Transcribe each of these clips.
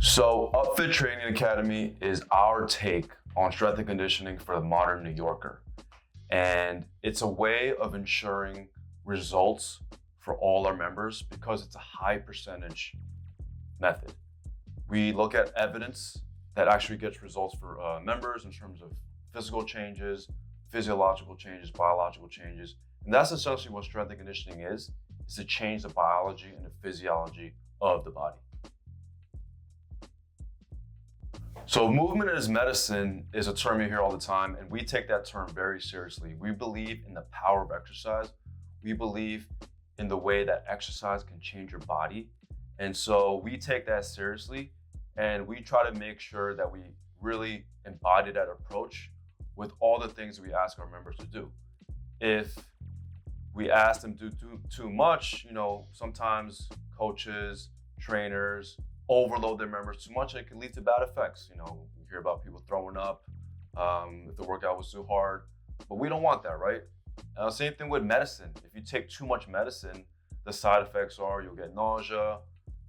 So, Upfit Training Academy is our take on strength and conditioning for the modern New Yorker. And it's a way of ensuring results for all our members because it's a high percentage method. We look at evidence that actually gets results for members in terms of physical changes, physiological changes, biological changes. And that's essentially what strength and conditioning is to change the biology and the physiology of the body. So movement as medicine is a term you hear all the time, and we take that term very seriously. We believe in the power of exercise. We believe in the way that exercise can change your body. And so we take that seriously, and we try to make sure that we really embody that approach with all the things we ask our members to do. If we ask them to do too much, sometimes coaches, trainers, overload their members too much, and it can lead to bad effects. You hear about people throwing up if the workout was too hard, but we don't want that, right? Same thing with medicine. If you take too much medicine, the side effects are you'll get nausea,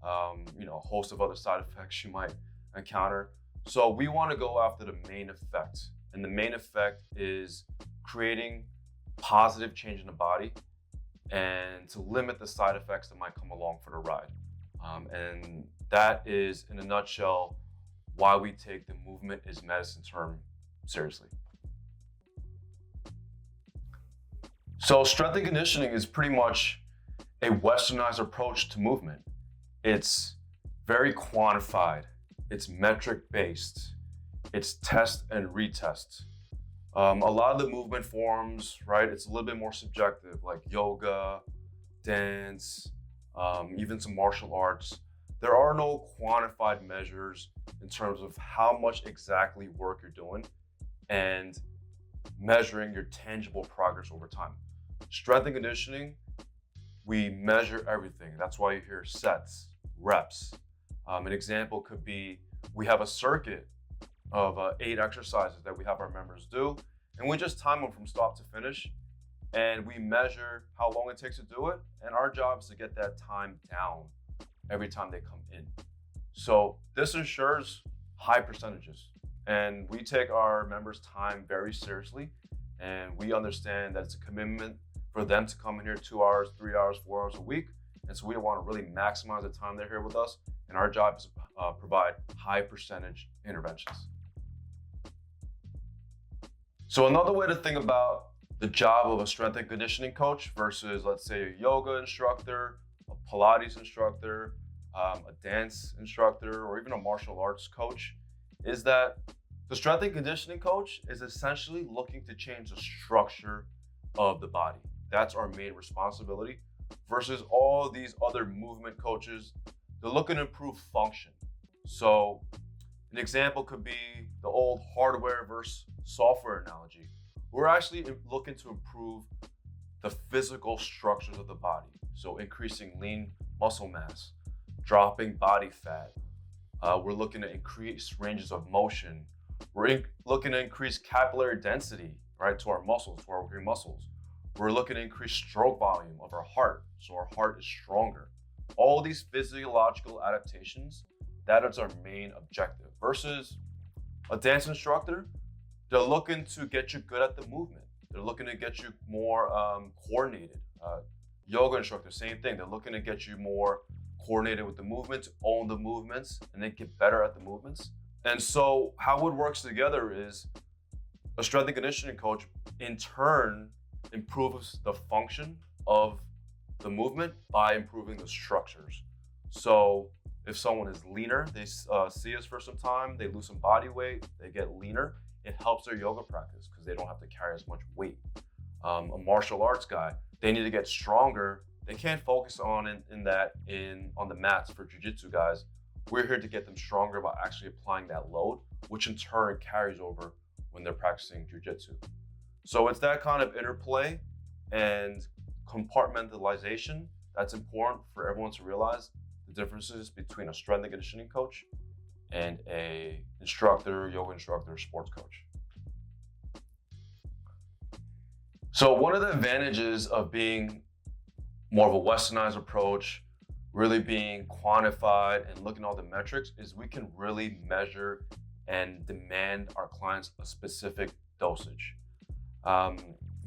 a host of other side effects you might encounter. So we want to go after the main effect, and the main effect is creating positive change in the body and to limit the side effects that might come along for the ride. And that is, in a nutshell, why we take the movement is medicine term seriously. So strength and conditioning is pretty much a westernized approach to movement. It's very quantified. It's metric based. It's test and retest. A lot of the movement forms, right, it's a little bit more subjective, like yoga, dance, even some martial arts. There are no quantified measures in terms of how much exactly work you're doing and measuring your tangible progress over time. Strength and conditioning, we measure everything. That's why you hear sets, reps. An example could be we have a circuit of 8 exercises that we have our members do, and we just time them from start to finish, and we measure how long it takes to do it, and our job is to get that time down every time they come in. So this ensures high percentages, and we take our members' time very seriously, and we understand that it's a commitment for them to come in here 2 hours, 3 hours, 4 hours a week, and so we want to really maximize the time they're here with us, and our job is to provide high percentage interventions. So another way to think about the job of a strength and conditioning coach versus, let's say, a yoga instructor, a Pilates instructor, a dance instructor, or even a martial arts coach, is that the strength and conditioning coach is essentially looking to change the structure of the body. That's our main responsibility versus all these other movement coaches. They're looking to improve function. So an example could be the old hardware versus software analogy. We're actually looking to improve the physical structures of the body. So increasing lean muscle mass, dropping body fat. We're looking to increase ranges of motion. We're looking to increase capillary density, right, to our muscles, to our working muscles. We're looking to increase stroke volume of our heart, so our heart is stronger. All these physiological adaptations, that is our main objective. Versus a dance instructor, they're looking to get you good at the movement. They're looking to get you more coordinated. Yoga instructor, same thing. They're looking to get you more coordinated with the movements, own the movements, and then get better at the movements. And so how it works together is a strength and conditioning coach in turn improves the function of the movement by improving the structures. So if someone is leaner, they see us for some time, they lose some body weight, they get leaner, it helps their yoga practice because they don't have to carry as much weight. A martial arts guy, they need to get stronger. They can't focus on the mats for jiu-jitsu guys. We're here to get them stronger by actually applying that load, which in turn carries over when they're practicing jiu-jitsu. So it's that kind of interplay and compartmentalization that's important for everyone to realize the differences between a strength and conditioning coach and a instructor, yoga instructor, sports coach. So one of the advantages of being more of a westernized approach really being quantified and looking at all the metrics is we can really measure and demand our clients a specific dosage. Um,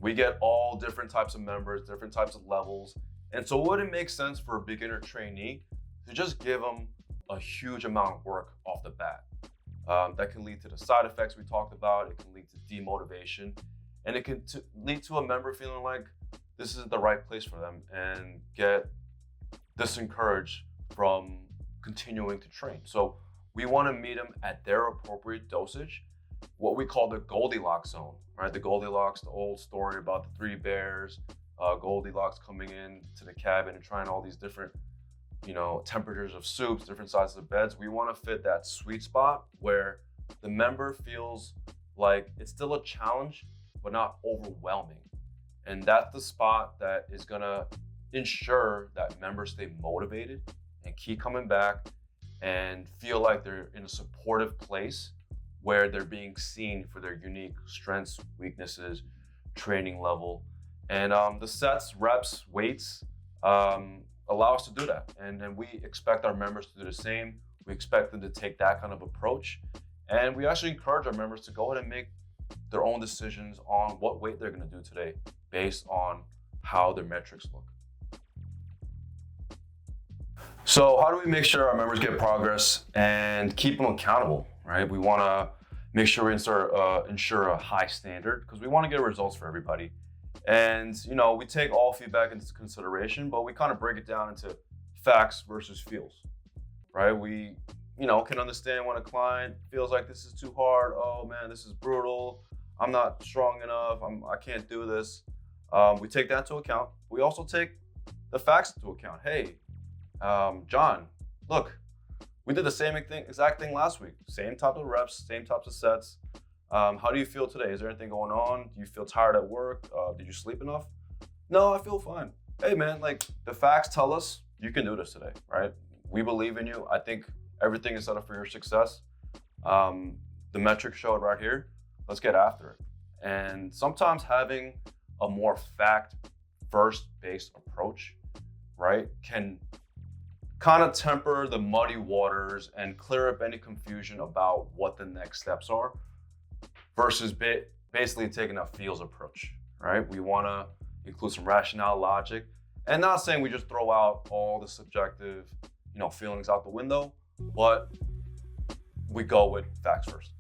we get all different types of members, different types of levels. And so would it make sense for a beginner trainee to just give them a huge amount of work off the bat? That can lead to the side effects we talked about. It can lead to demotivation, and it can lead to a member feeling like this isn't the right place for them and get disencouraged from continuing to train. So we want to meet them at their appropriate dosage, what we call the Goldilocks zone, right? The Goldilocks, the old story about the three bears, Goldilocks coming in to the cabin and trying all these different, temperatures of soups, different sizes of beds. We want to fit that sweet spot where the member feels like it's still a challenge, but not overwhelming. And that's the spot that is gonna ensure that members stay motivated and keep coming back and feel like they're in a supportive place where they're being seen for their unique strengths, weaknesses, training level. And the sets, reps, weights allow us to do that. And we expect our members to do the same. We expect them to take that kind of approach. And we actually encourage our members to go ahead and make their own decisions on what weight they're gonna do today based on how their metrics look. So how do we make sure our members get progress and keep them accountable, right? We wanna make sure we ensure a high standard because we wanna get results for everybody. And we take all feedback into consideration, but we kind of break it down into facts versus feels, right? We can understand when a client feels like this is too hard. Oh man, this is brutal. I'm not strong enough. I can't do this. We take that into account. We also take the facts into account. Hey, John, look, we did the same exact thing last week. Same type of reps, same types of sets. How do you feel today? Is there anything going on? Do you feel tired at work? Did you sleep enough? No, I feel fine. Hey man, the facts tell us you can do this today, right? We believe in you. I think everything is set up for your success. The metrics show it right here. Let's get after it. And sometimes having a more fact-first based approach, right, can kind of temper the muddy waters and clear up any confusion about what the next steps are versus basically taking a feels approach, right? We want to include some rationale, logic, and not saying we just throw out all the subjective, feelings out the window, but we go with facts first.